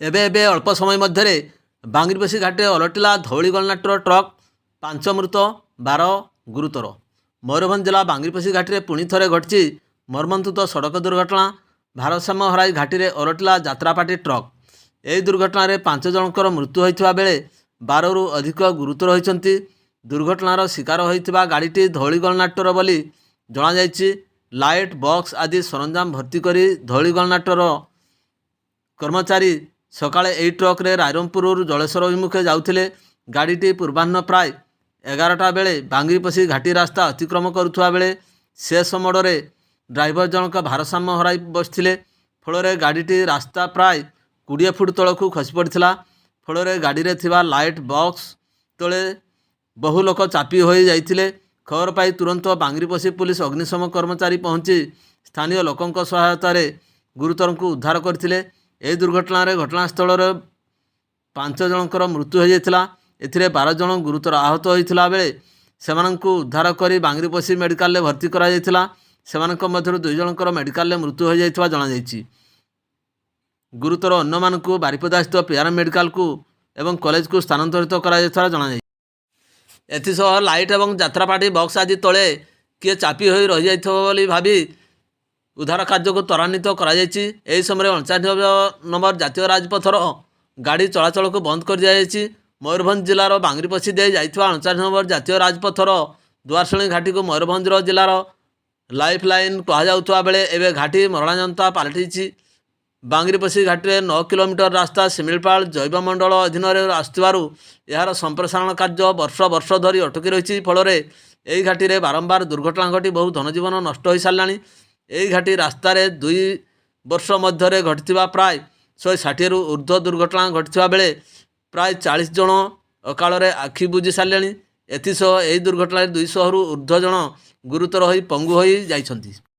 एबे एबे अल्प समय मध्य बांगिरपशी घाटे ओलटिला धौलीगलनाटर ट्रक 5 मृत 12 गुरुतर। मयूरभंज जिला बांगिरपशी घाटी पुणी थे घटी मर्मन्तुद सड़क दुर्घटना। भारसाम्य हराई घाटी में ओलटिला जात्रापाटी ट्रक। यह दुर्घटन में 5 जनकर मृत्यु होता बेले 12 रु अधिक गुरुतर होती। दुर्घटनार शिकार होता गाड़ीटी धौलीगलनाटर बोली जणाई। लाइट बॉक्स आदि सरंजाम भर्ती कर धौलीगलनाटर कर्मचारी सकाळे एही ट्रक रे रायरंगपुर जलेश्वर अभिमुखे जाउथिले। गाड़ीटी पूर्वाह्न प्राय 11टा बेले बांगिरपशी घाटी रास्ता अतिक्रम करुवा बेले शेष मोड़े ड्राइवर जनक भारसाम्य हराई बसथिले। फल गाड़ीटी रास्ता प्राय 20 फुट तलकू खसी पड़ता। फल गाड़ी रे थिबा लाइट बॉक्स तले बहु लोक चापी हो जाइथिले। खबर पाई तुरंत बांगिरपशी पुलिस अग्निशम कर्मचारी पहुंची स्थानीय लोकों सहायता गुरुतर को उद्धार करथिले। यह दुर्घटना घटनास्थल 5 जनकर मृत्यु हो जाता। एथिरे 12 जन गुरुतर आहत होता बेले सेमानंकु उद्धार कर बांगिरपशी मेडिकल भर्ती करा जायतिला। सेमानंक मध्यरु 2 जनकर मेडिकल मृत्यु हो जायतिबा जणा जायछि। गुरुतर अन्य मानकु बारिपदा स्थित पीआर मेडिकल को एवं कॉलेज को स्थानांतरित करा जायतिबा जणा जायछि। एथिसह लाइट एवं जात्रापाटी बॉक्स आदि तले किए चापी हो रही जाइथिबो बोली भाबी उद्धार कार्य को त्वरान्वित करा जायछि। एही समय 49 नंबर जातीय राजपथर गाड़ी चलाचल को बंद कर दिया जायछि। मयूरभंज जिलार बांगिरपशी दे जाइथिबा 49 नंबर जातीय राजपथर दुआरशुणी घाटी को मयूरभंज जिलार लाइफ लाइन कहा जाउथवा बेले एबे घाटी मरणाजंता पलटिछि। बांगिरपशी घाटी में 9 किलोमीटर रास्ता शिमिलपाल जैवमंडल अधीन आसुथिबारु यार संप्रसारण कार्य वर्ष वर्ष धरी अटकी रही। फल यही घाटी में बारंबार दुर्घटना घटी बहु धनजीवन नष्ट हो सारा। यही घाटी रास्ता 2 वर्ष मध्य घटिया प्राय 160 रु ऊर्ध्व दुर्घटना घटिया बेले प्राय 40 जन अकाल आखि बुझी सारे। एथिसह यही दुर्घटना 200 रु ऊर्ध्व जन गुरुतर हो पंगु हो जाइछन्ति।